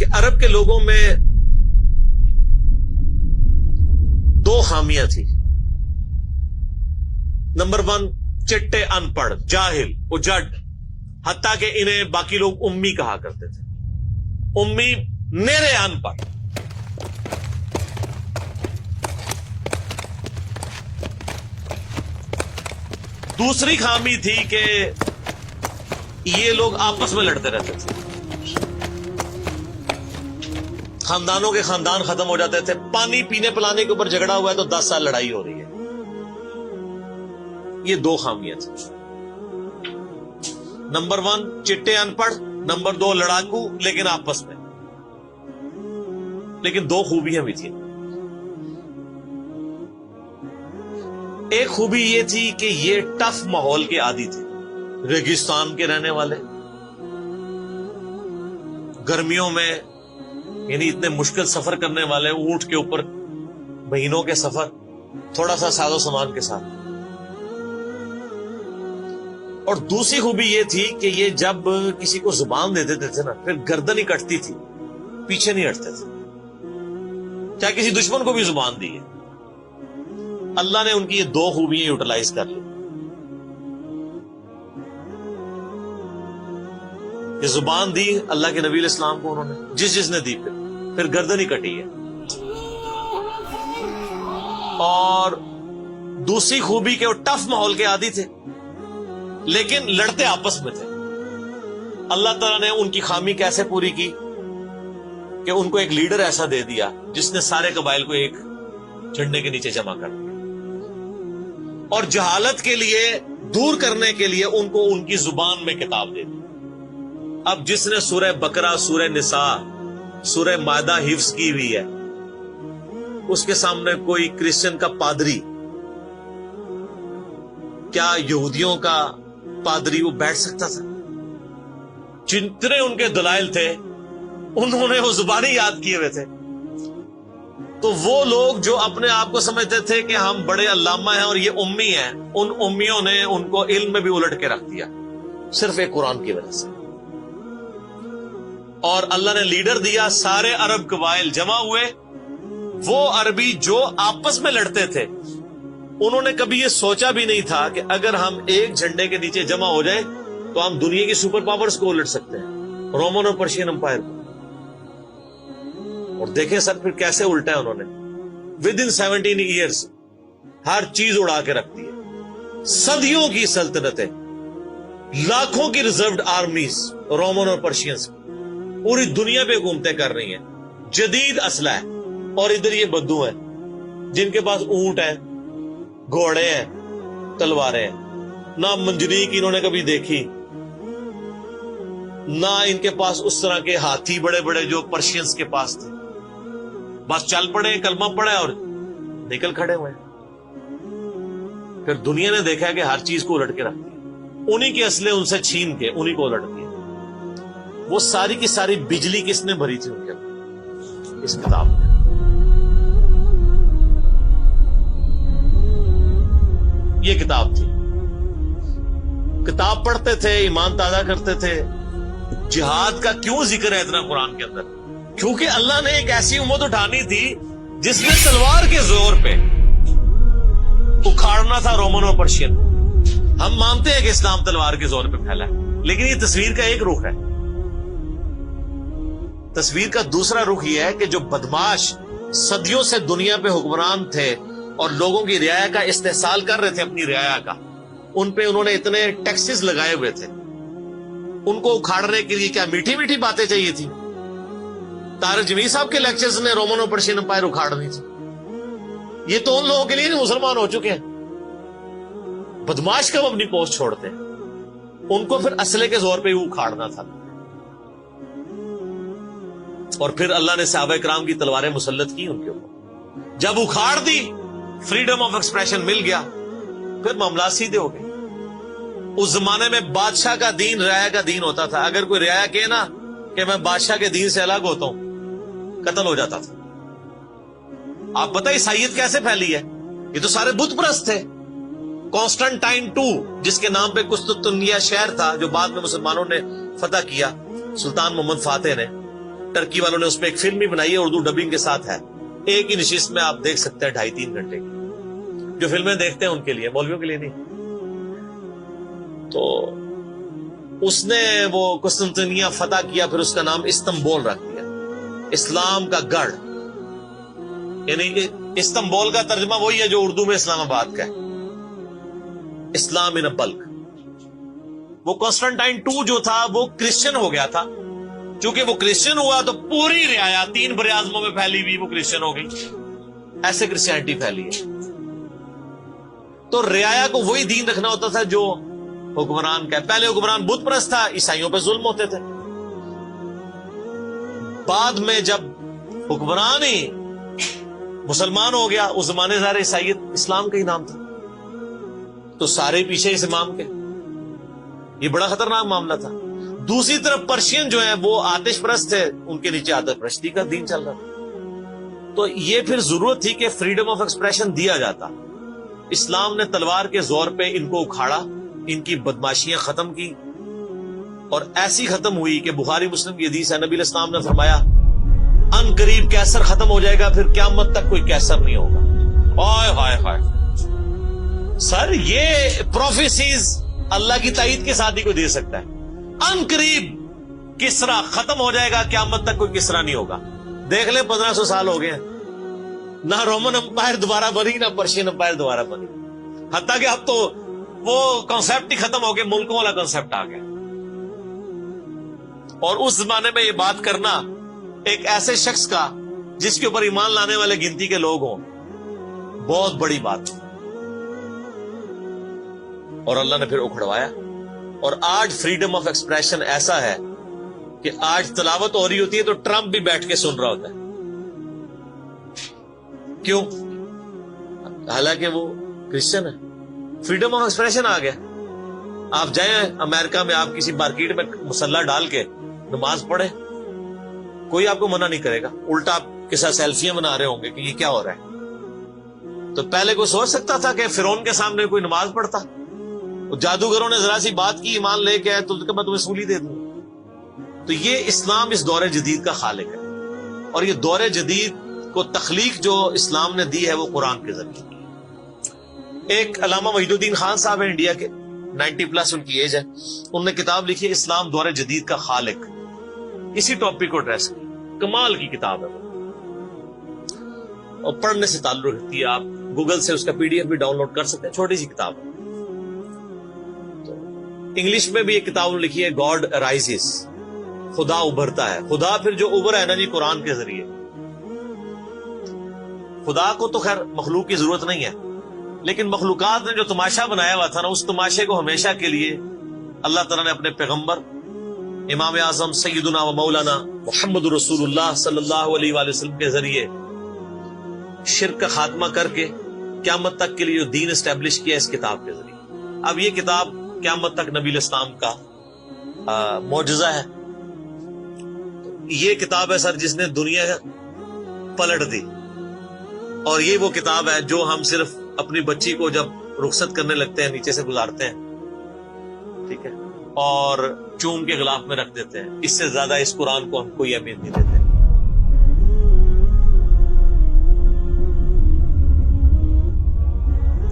کہ عرب کے لوگوں میں دو خامیاں تھی. نمبر 1 چٹے ان پڑھ جاہل اجڈ، حتیٰ کہ انہیں باقی لوگ امی کہا کرتے تھے. امی میرے ان پڑھ. دوسری خامی تھی کہ یہ لوگ آپس میں لڑتے رہتے تھے، خاندانوں کے خاندان ختم ہو جاتے تھے. پانی پینے پلانے کے اوپر جھگڑا ہوا ہے تو 10 سال لڑائی ہو رہی ہے. یہ دو خامیاں تھیں. نمبر 1 چٹے ان پڑھ، نمبر 2 لڑاکو لیکن آپس میں. لیکن دو خوبیاں بھی تھیں. ایک خوبی یہ تھی کہ یہ ٹف ماحول کے عادی تھے، ریگستان کے رہنے والے، گرمیوں میں یعنی اتنے مشکل سفر کرنے والے، اونٹ کے اوپر مہینوں کے سفر، تھوڑا سا ساز و سامان کے ساتھ. اور دوسری خوبی یہ تھی کہ یہ جب کسی کو زبان دے دیتے تھے نا، پھر گردن ہی کٹتی تھی، پیچھے نہیں ہٹتے تھے، چاہے کسی دشمن کو بھی زبان دی ہے. اللہ نے ان کی یہ دو خوبیاں یوٹیلائز کر لی. یہ زبان دی اللہ کے نبی علیہ السلام کو انہوں نے، جس نے دی پھر گردن ہی کٹی ہے. اور دوسری خوبی کہ وہ ٹف ماحول کے عادی تھے لیکن لڑتے آپس میں تھے. اللہ تعالیٰ نے ان کی خامی کیسے پوری کی کہ ان کو ایک لیڈر ایسا دے دیا جس نے سارے قبائل کو ایک جھنڈے کے نیچے جمع کر دیا، اور جہالت کے لیے دور کرنے کے لیے ان کو ان کی زبان میں کتاب دے دی. اب جس نے سورہ بقرہ، سورہ نساء، سورہ مائدہ حفظ کی ہوئی ہے، اس کے سامنے کوئی کرسچن کا پادری، کیا یہودیوں کا پادری وہ بیٹھ سکتا تھا؟ جتنے ان کے دلائل تھے انہوں نے وہ زبانی یاد کیے ہوئے تھے. تو وہ لوگ جو اپنے آپ کو سمجھتے تھے کہ ہم بڑے علامہ ہیں اور یہ امی ہیں، ان امیوں نے ان کو علم میں بھی الٹ کے رکھ دیا صرف ایک قرآن کی وجہ سے. اور اللہ نے لیڈر دیا، سارے عرب قبائل جمع ہوئے. وہ عربی جو آپس میں لڑتے تھے انہوں نے کبھی یہ سوچا بھی نہیں تھا کہ اگر ہم ایک جھنڈے کے نیچے جمع ہو جائیں تو ہم دنیا کی سپر پاورز کو الٹ سکتے ہیں، رومن اور پرشین امپائر کو. اور دیکھیں سر پھر کیسے الٹا ہے انہوں نے. ود ان 17 ایئرز ہر چیز اڑا کے رکھ دی ہے. صدیوں کی سلطنتیں، لاکھوں کی ریزروڈ آرمیز رومن اور پرشینز پوری دنیا پہ حکومتیں کر رہی ہیں، جدید اسلحہ ہے. اور ادھر یہ بدو ہیں جن کے پاس اونٹ ہیں، گھوڑے ہیں، تلواریں ہیں. نہ منجنیق انہوں نے کبھی دیکھی، نہ ان کے پاس اس طرح کے ہاتھی بڑے بڑے جو پرشینز کے پاس تھے. بس چل پڑے، کلمہ پڑے اور نکل کھڑے ہوئے. پھر دنیا نے دیکھا ہے کہ ہر چیز کو الٹ کے رکھ دیا، انہی کے اسلحے ان سے چھین کے انہی کو الٹ دیا. وہ ساری کی ساری بجلی کس نے بھری تھی ان کے اندر؟ اس کتاب میں. یہ کتاب تھی. کتاب پڑھتے تھے، ایمان تازہ کرتے تھے. جہاد کا کیوں ذکر ہے اتنا قرآن کے اندر؟ کیونکہ اللہ نے ایک ایسی امت اٹھانی تھی جس نے تلوار کے زور پہ اکھاڑنا تھا رومن اور پرشین. ہم مانتے ہیں کہ اسلام تلوار کے زور پہ پھیلا ہے، لیکن یہ تصویر کا ایک رخ ہے. تصویر کا دوسرا رخ یہ ہے کہ جو بدماش صدیوں سے دنیا پہ حکمران تھے اور لوگوں کی رعایا کا استحصال کر رہے تھے، اپنی رعایا کا، ان پہ انہوں نے اتنے ٹیکسز لگائے ہوئے تھے. ان کو اکھاڑنے کے لیے کیا میٹھی میٹھی باتیں چاہیے تھی؟ طارق جمیل صاحب کے لیکچرز نے رومن اور پرشین امپائر اکھاڑنی تھی. یہ تو ان لوگوں کے لیے مسلمان ہو چکے ہیں. بدماش کب اپنی پوسٹ چھوڑتے ہیں؟ ان کو پھر اسلحے کے زور پہ ہی اکھاڑنا تھا. اور پھر اللہ نے صحابہ کرام کی تلواریں مسلط کی ان کے اوپر. جب اکھاڑ دی، فریڈم آف ایکسپریشن مل گیا، پھر معاملات سیدھے ہو گئے. اس زمانے میں بادشاہ کا دین رعایا کا دین ہوتا تھا. اگر کوئی رعایا کہے نا کہ میں بادشاہ کے دین سے الگ ہوتا ہوں، قتل ہو جاتا تھا. آپ پتہ عیسائیت کیسے پھیلی ہے؟ یہ تو سارے بت پرست تھے. کانسٹنٹائن 2 جس کے نام پہ قسطنطنیہ شہر تھا جو بعد میں مسلمانوں نے فتح کیا، سلطان محمد فاتح نے، ٹرکی والوں نے اس پہ ایک فلم بھی بنائی ہے، اردو ڈبنگ کے ساتھ ہے، ایک ہی نشست میں آپ دیکھ سکتے ہیں 2.5-3 گھنٹے کی. جو فلمیں دیکھتے ہیں ان کے لیے، مولویوں کے لیے نہیں. تو اس نے وہ قسطنطنیہ فتح کیا، پھر اس کا نام استنبول رکھ دیا، اسلام کا گڑھ. یعنی استنبول کا ترجمہ وہی ہے جو اردو میں اسلام آباد کا ہے، اسلام ان بلک. وہ قسطنطین 2 جو تھا وہ کرسچن ہو گیا تھا، چونکہ وہ کرسچن ہوا تو پوری رعایا 3 براعظموں میں پھیلی ہوئی وہ کرسچن ہو گئی. ایسے کرسچینٹی پھیلی ہے. تو رعایا کو وہی دین رکھنا ہوتا تھا جو حکمران کا ہے. پہلے حکمران بت پرست تھا، عیسائیوں پہ ظلم ہوتے تھے. بعد میں جب حکمران ہی مسلمان ہو گیا، اس زمانے ظاہر عیسائیت اسلام کا ہی نام تھا، تو سارے پیچھے اس امام کے. یہ بڑا خطرناک معاملہ تھا. دوسری طرف پرشین جو ہیں وہ آتش پرست تھے، ان کے نیچے آتش پرستی کا دین چل رہا تھا. تو یہ پھر ضرورت تھی کہ فریڈم آف ایکسپریشن دیا جاتا. اسلام نے تلوار کے زور پہ ان کو اکھاڑا، ان کی بدماشیاں ختم کی، اور ایسی ختم ہوئی کہ بخاری مسلم کی حدیث ہے، نبی علیہ السلام نے فرمایا ان قریب کیسر ختم ہو جائے گا، پھر قیامت تک کوئی کیسر نہیں ہوگا. ہائے ہائے ہائے سر، یہ پروفیسیز اللہ کی تائید کے ساتھ ہی کوئی دے سکتا ہے. ان قریب کسرا ختم ہو جائے گا، قیامت تک کوئی کسرا نہیں ہوگا. دیکھ لیں 1500 سال ہو گئے ہیں، نہ رومن امپائر دوبارہ بنی، نہ پرشین امپائر دوبارہ بنی. حتیٰ کہ اب تو وہ کنسپٹ ہی ختم ہو گیا، ملکوں والا کنسپٹ آ گیا. اور اس زمانے میں یہ بات کرنا ایک ایسے شخص کا جس کے اوپر ایمان لانے والے گنتی کے لوگ ہوں، بہت بڑی بات. اور اللہ نے پھر اکھڑوایا. اور آج فریڈم آف ایکسپریشن ایسا ہے کہ آج تلاوت ہو رہی ہوتی ہے تو ٹرمپ بھی بیٹھ کے سن رہا ہوتا ہے. کیوں؟ حالانکہ وہ کرسچن ہے. فریڈم آف ایکسپریشن آ گیا. آپ جائیں امریکہ میں، آپ کسی مارکیٹ میں مسلح ڈال کے نماز پڑھیں، کوئی آپ کو منع نہیں کرے گا. الٹا آپ کے ساتھ سیلفیاں بنا رہے ہوں گے کہ یہ کیا ہو رہا ہے. تو پہلے کوئی سوچ سکتا تھا کہ فرعون کے سامنے کوئی نماز پڑھتا؟ جادوگروں نے ذرا سی بات کی، ایمان لے کے آئے تو میں تمہیں سولی دے دوں. تو یہ اسلام اس دور جدید کا خالق ہے. اور یہ دور جدید کو تخلیق جو اسلام نے دی ہے وہ قرآن کے ذریعے. ایک علامہ وحید الدین خان صاحب ہیں انڈیا کے، 90+ ان کی ایج ہے. انہوں نے کتاب لکھی ہے اسلام دور جدید کا خالق. اسی ٹاپک کو ایڈریس کی، کمال کی کتاب ہے وہ، اور پڑھنے سے تعلق رکھتی ہے. آپ گوگل سے اس کا PDF بھی ڈاؤن لوڈ کر سکتے ہیں، چھوٹی سی کتاب ہے. انگلش میں بھی ایک کتاب لکھی ہے گاڈ رائزز، خدا ابھرتا ہے. خدا پھر جو ابھرا ہے نا جی قرآن کے ذریعے. خدا کو تو خیر مخلوق کی ضرورت نہیں ہے، لیکن مخلوقات نے جو تماشا بنایا ہوا تھا نا، اس تماشے کو ہمیشہ کے لیے اللہ تعالیٰ نے اپنے پیغمبر امام اعظم سیدنا و مولانا محمد رسول اللہ صلی اللہ علیہ وآلہ وسلم کے ذریعے شرک کا خاتمہ کر کے قیامت تک کے لیے جو دین اسٹیبلش کیا اس کتاب کے ذریعے. اب یہ کتاب قیامت تک نبی علیہ السلام کا معجزہ ہے. یہ کتاب ہے سر جس نے دنیا پلٹ دی. اور یہ وہ کتاب ہے جو ہم صرف اپنی بچی کو جب رخصت کرنے لگتے ہیں نیچے سے گزارتے ہیں، ٹھیک ہے، اور چوم کے غلاف میں رکھ دیتے ہیں. اس سے زیادہ اس قرآن کو ہم کوئی اہمیت نہیں دیتے.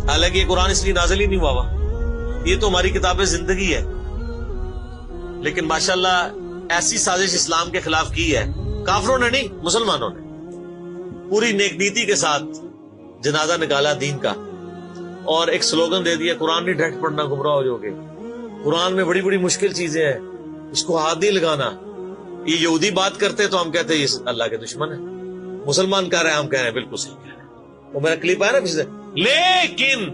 حالانکہ یہ قرآن اس لیے نازل ہی نہیں ہوا، یہ تو ہماری کتاب زندگی ہے. لیکن ماشاءاللہ ایسی سازش اسلام کے خلاف کی ہے، کافروں نے نہیں، مسلمانوں نے پوری نیک نیتی کے ساتھ جنازہ نکالا دین کا، اور ایک سلوگن دے دیا قرآن نہیں ڈھٹ پڑھنا گمراہ ہو جاؤ گے. قرآن میں بڑی بڑی مشکل چیزیں ہیں، اس کو ہاتھ نہیں لگانا. یہ یہودی بات کرتے تو ہم کہتے ہیں یہ اللہ کے دشمن ہے. مسلمان کہہ رہے ہیں، ہم کہہ رہے ہیں بالکل صحیح کہہ رہے ہیں. وہ میرا کلپ آیا نا پچھلے. لیکن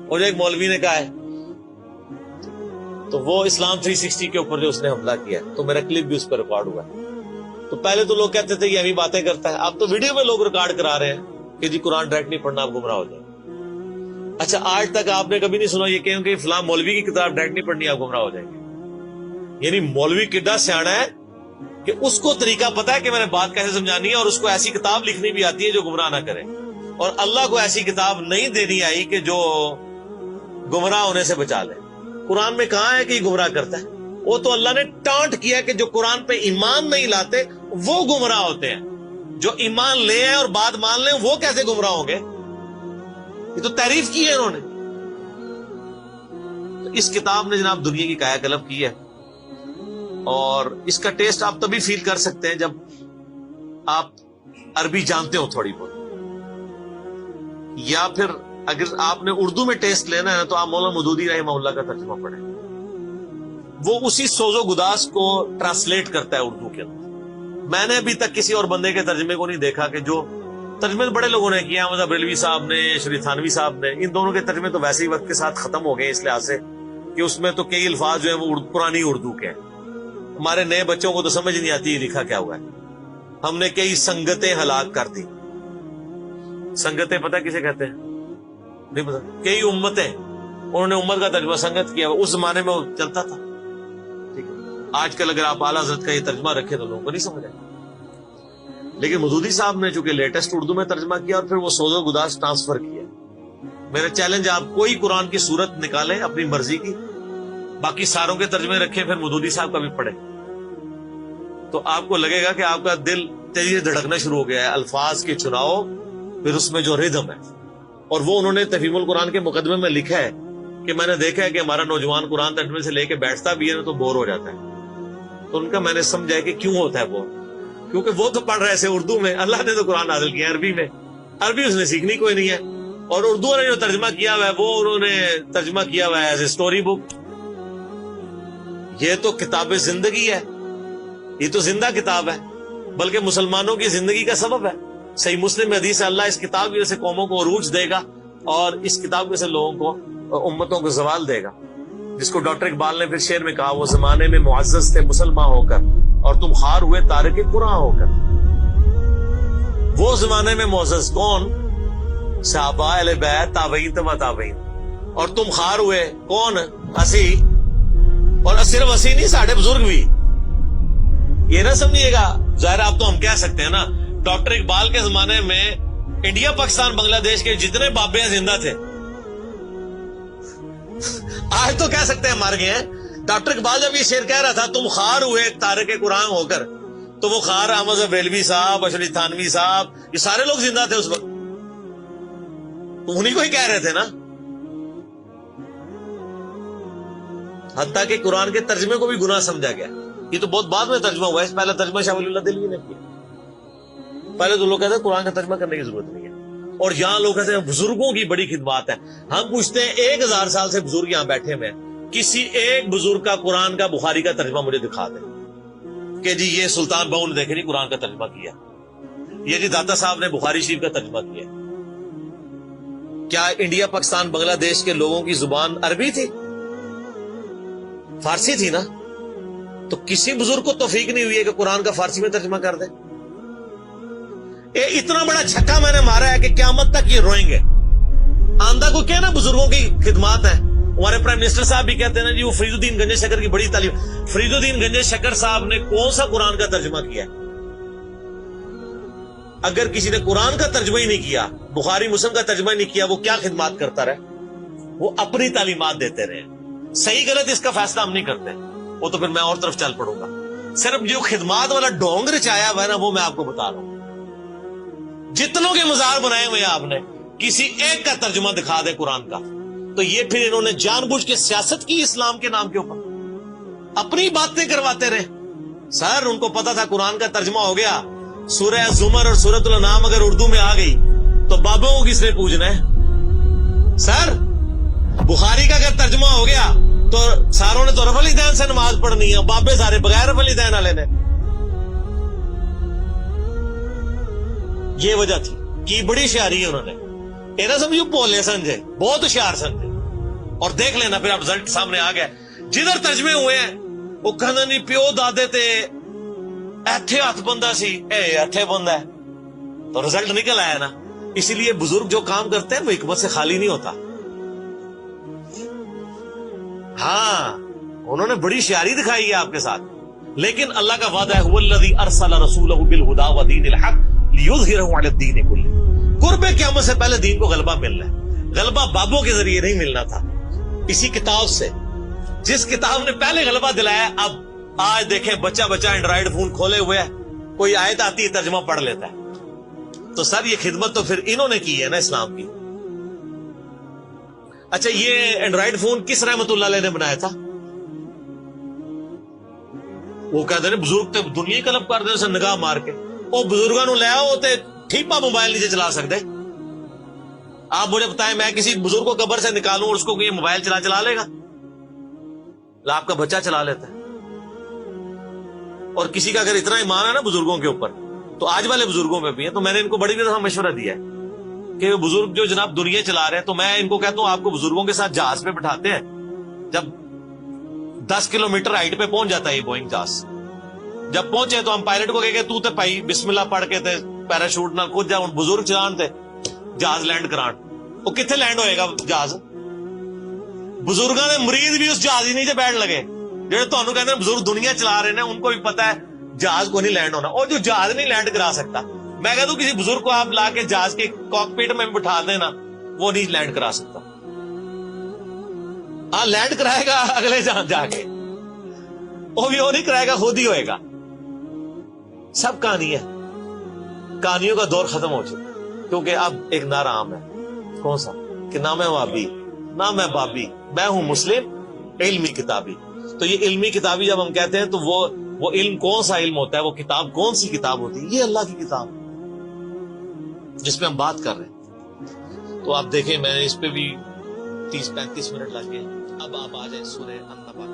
اور ایک مولوی نے کہا ہے تو وہ اسلام 360 کے اوپر جو اس نے حملہ کیا، تو میرا کلپ بھی اس پر ریکارڈ ہوا ہے. تو پہلے تو لوگ کہتے تھے کہ ہمیں باتیں کرتا ہے، اب تو ویڈیو میں لوگ ریکارڈ کرا رہے ہیں کہ جی قرآن ڈائریکٹ نہیں پڑھنا، آپ گمراہ ہو جائیں. اچھا، آج تک آپ نے کبھی نہیں سنا یہ کہ فلاں مولوی کی کتاب ڈائریکٹ نہیں پڑھنی، آپ گمراہ ہو جائیں گے. یعنی مولوی کڈا سیاڑا ہے کہ اس کو طریقہ پتا ہے کہ میں نے بات کیسے سمجھانی ہے، اور اس کو ایسی کتاب لکھنی بھی آتی ہے جو گمراہ نہ کرے. اور اللہ کو ایسی کتاب نہیں دینی آئی کہ جو گمراہ ہونے سے بچا لے. قرآن میں کہاں ہے کہ یہ گمراہ کرتا ہے؟ وہ تو اللہ نے ٹانٹ کیا کہ جو قرآن پہ ایمان نہیں لاتے وہ گمراہ ہوتے ہیں جو ایمان لے ہیں اور بات مان لیں، وہ کیسے گمراہ ہوں گے؟ یہ تو تعریف کی ہے انہوں نے. تو اس کتاب نے جناب دنیا کی کایا کلب کی ہے، اور اس کا ٹیسٹ آپ تبھی فیل کر سکتے ہیں جب آپ عربی جانتے ہو تھوڑی بہت، یا پھر اگر آپ نے اردو میں ٹیسٹ لینا ہے تو آپ مولانا مودودی رحمہ اللہ کا ترجمہ پڑھیں. وہ اسی سوز و گداز کو ٹرانسلیٹ کرتا ہے اردو کے اندر. میں نے ابھی تک کسی اور بندے کے ترجمے کو نہیں دیکھا کہ جو ترجمے بڑے لوگوں نے کیا، احمد بریلوی صاحب نے، شریف تھانوی صاحب نے، ان دونوں کے ترجمے تو ویسے ہی وقت کے ساتھ ختم ہو گئے اس لحاظ سے کہ اس میں تو کئی الفاظ جو ہیں وہ پرانی اردو کے ہیں. ہمارے نئے بچوں کو تو سمجھ نہیں آتی لکھا کیا ہوا ہے. ہم نے کئی سنگتیں ہلاک کر دی. سنگتیں پتہ کسے کہتے ہیں؟ نہیں پتا. کئی امتیں، انہوں نے امت کا ترجمہ سنگت کیا، اس زمانے میں وہ چلتا تھا. ٹھیک ہے، آج کل اگر آپ اعلیٰ حضرت کا یہ ترجمہ رکھیں تو لوگوں کو نہیں سمجھ آئے. لیکن مودودی صاحب نے چونکہ لیٹسٹ اردو میں ترجمہ کیا اور پھر وہ سوز و گداز ٹرانسفر کیا. میرا چیلنج، آپ کوئی قرآن کی صورت نکالیں اپنی مرضی کی، باقی ساروں کے ترجمے رکھیں، پھر مودودی صاحب کا بھی پڑھیں، تو آپ کو لگے گا کہ آپ کا دل تیزی سے دھڑکنا شروع ہو گیا ہے. الفاظ کے چناؤ، پھر اس میں جو ردم ہے. اور وہ انہوں نے تفہیم القرآن کے مقدمے میں لکھا ہے کہ میں نے دیکھا ہے کہ ہمارا نوجوان قرآن ترجمے سے لے کے بیٹھتا بھی ہے تو بور ہو جاتا ہے. تو ان کا میں نے سمجھا ہے کہ کیوں ہوتا ہے بور، کیونکہ وہ تو پڑھ رہے تھے اردو میں، اللہ نے تو قرآن نازل کیا عربی میں، عربی اس نے سیکھنی کوئی نہیں ہے. اور اردو نے جو ترجمہ کیا ہوا ہے وہ انہوں نے ترجمہ کیا ہوا ہے ایز اے اسٹوری بک. یہ تو کتاب زندگی ہے، یہ تو زندہ کتاب ہے، بلکہ مسلمانوں کی زندگی کا سبب ہے. صحیح مسلم میں حدیث ہے، اللہ اس کتاب کی وجہ سے قوموں کو عروج دے گا اور اس کتاب کی وجہ سے لوگوں کو، امتوں کو زوال دے گا. جس کو ڈاکٹر اقبال نے پھر شعر میں کہا، وہ زمانے میں معزز تھے مسلمان ہو کر اور تم خار ہوئے تارک قرآن ہو کر. وہ زمانے میں معزز کون؟ صحابہ اہل بیت، تابعین تبع تابعین. اور تم خار ہوئے کون؟ اسی. اور صرف اسی نہیں، ساڑھے بزرگ بھی. یہ نہ سمجھیے گا، ظاہر آپ تو ہم کہہ سکتے ہیں نا، ڈاکٹر اقبال کے زمانے میں انڈیا پاکستان بنگلہ دیش کے جتنے بابے ہیں زندہ تھے. آج تو کہہ سکتے ہیں مر گئے ہیں. ڈاکٹر اقبال جب یہ شعر کہہ رہا تھا تم خار ہوئے تارک قرآن ہو کر، تو وہ خار احمد بریلوی صاحب، اشرف تھانوی صاحب، یہ سارے لوگ زندہ تھے اس وقت، تو انہیں کو ہی کہہ رہے تھے نا. حتیٰ کہ قرآن کے ترجمے کو بھی گناہ سمجھا گیا. یہ تو بہت بعد میں ترجمہ ہوا ہے، اس پہلا ترجمہ شاہ ولی اللہ دہلوی نے کیا. پہلے تو لوگ کہتے ہیں قرآن کا ترجمہ کرنے کی ضرورت نہیں ہے. اور یہاں لوگ کہتے ہیں بزرگوں کی بڑی خدمات ہے. ہم پوچھتے ہیں 1000 سال سے بزرگ یہاں بیٹھے ہوئے ہیں، کسی ایک بزرگ کا قرآن کا بخاری کا ترجمہ مجھے دکھا دیں کہ جی یہ سلطان بہو نے دیکھے نہیں قرآن کا ترجمہ کیا، یہ جی داتا صاحب نے بخاری شریف کا ترجمہ کیا. کیا انڈیا پاکستان بنگلہ دیش کے لوگوں کی زبان عربی تھی؟ فارسی تھی نا. تو کسی بزرگ کو توفیق نہیں ہوئی ہے کہ قرآن کا فارسی میں ترجمہ کر دے. اتنا بڑا چھکا میں نے مارا ہے کہ قیامت تک یہ روئیں گے. آندہ کو کہنا بزرگوں کی خدمات ہیں. ہمارے پرائم منسٹر صاحب بھی کہتے ہیں نا جی وہ فرید الدین گنج شکر کی بڑی تعلیم. فرید الدین گنج شکر صاحب نے کون سا قرآن کا ترجمہ کیا؟ اگر کسی نے قرآن کا ترجمہ ہی نہیں کیا، بخاری مسلم کا ترجمہ ہی نہیں کیا، وہ کیا خدمات کرتا رہے؟ وہ اپنی تعلیمات دیتے رہے. صحیح غلط اس کا فیصلہ ہم نہیں کرتے، وہ تو پھر میں اور طرف چل پڑوں گا. صرف جو خدمات والا ڈونگ رچایا ہوا ہے نا، وہ میں آپ کو بتا رہا ہوں. جتنوں کے مزار بنائے ہوئے آپ نے، کسی ایک کا ترجمہ دکھا دے قرآن کا. تو یہ پھر انہوں نے جان بوجھ کے سیاست کی اسلام کے نام کے اوپر، اپنی باتیں کرواتے رہے. سر ان کو پتا تھا قرآن کا ترجمہ ہو گیا، سورہ زمر اور سورۃ الانعام اگر اردو میں آ گئی تو بابوں کو کس نے پوجنا ہے؟ سر بخاری کا اگر ترجمہ ہو گیا تو ساروں نے تو رفع الیدین سے نماز پڑھنی ہے، بابے سارے بغیر رفع الیدین والے نے. یہ وجہ تھی کی بڑی ہوشیاری ہے انہوں نے. یہ نہ سمجھو بولے سمجھے، بہت ہوشیار سمجھے. اور دیکھ لینا پھر اب رزلٹ سامنے آ گیا. جدھر ترجمے ہوئے ہیں وہ کہنا نہیں پیو دادے تے ایتھے ہاتھ بندہ سی، اے ایتھے بندہ ہے، تو رزلٹ نکل آیا نا. اسی لیے بزرگ جو کام کرتے ہیں وہ حکمت سے خالی نہیں ہوتا. ہاں انہوں نے بڑی ہوشیاری دکھائی ہے آپ کے ساتھ، لیکن اللہ کا وعدہ ہے هو الذی ارسل رسولہ بالہدی ودین الحق لیظہرہ علی الدین کلہ. قرب قیامت سے پہلے دین کو غلبہ ملنا ہے. غلبہ بابوں کے ذریعے نہیں ملنا تھا، اسی کتاب سے. جس کتاب نے پہلے غلبہ دلایا، اب آج دیکھیں بچہ اینڈرائیڈ فون کھولے ہوئے ہے، کوئی آیت آتی ہے ترجمہ پڑھ لیتا ہے. تو سر یہ خدمت تو پھر انہوں نے کی ہے نا اسلام کی. اچھا یہ اینڈرائڈ فون کس رحمت اللہ علیہ نے بنایا تھا؟ وہ کہتے ہیں بزرگ تے دنیا ہی کلب کر دے نگاہ مار کے. وہ بزرگوں نو لے آؤ تے ٹھیپا موبائل نیچے چلا سکتے. آپ مجھے بتائیں میں کسی بزرگ کو قبر سے نکالوں اور اس کو یہ موبائل چلا لے گا؟ آپ کا بچہ چلا لیتا ہے. اور کسی کا اگر اتنا ایمان ہے نا بزرگوں کے اوپر تو آج والے بزرگوں میں بھی ہے. تو میں نے ان کو بڑی دفعہ مشورہ دیا ہے کہ بزرگ جو جناب دنیا چلا رہے ہیں تو میں ان کو کہتا ہوں آپ کو بزرگوں کے ساتھ جہاز پہ بٹھاتے ہیں. جب 10 کلومیٹر ہائٹ پہ پہنچ جاتا ہے یہ بوئنگ جہاز, جب پہنچے تو ہم پائلٹ کو کہے تو تے پائی بسم اللہ پڑھ کے تے پیراشوٹ نہ کود جا. بزرگ چلان تے جہاز لینڈ کران, وہ کتنے لینڈ ہوئے گا جہاز؟ بزرگوں نے مریض بھی اس جہاز ہی نیچے بیٹھ لگے جہاں تمہیں کہتے ہیں بزرگ دنیا چلا رہے ہیں, ان کو بھی پتا ہے جہاز کو نہیں لینڈ ہونا. اور جو جہاز نہیں لینڈ کرا سکتا, میں کہتا ہوں کسی بزرگ کو آپ لا کے جہاز کے کاک پیٹ میں بٹھا دینا, وہ نہیں لینڈ کرا سکتا. ہاں لینڈ کرائے گا اگلے جہاں جا کے, وہ بھی وہ نہیں کرائے گا, خود ہی ہوئے گا. سب کہانی ہے, کہانیوں کا دور ختم ہو چکا کیونکہ اب ایک نعرہ عام ہے. کون سا؟ کہ نہ میں وابی نہ میں بابی, میں ہوں مسلم علمی کتابی. تو یہ علمی کتابی جب ہم کہتے ہیں تو وہ علم کون سا علم ہوتا ہے, وہ کتاب کون سی کتاب ہوتی ہے؟ یہ اللہ کی کتاب جس پہ ہم بات کر رہے ہیں. تو آپ دیکھیں میں نے اس پہ بھی 30-35 منٹ لگ گئے. اب آپ آ جائیں سورہ النبا.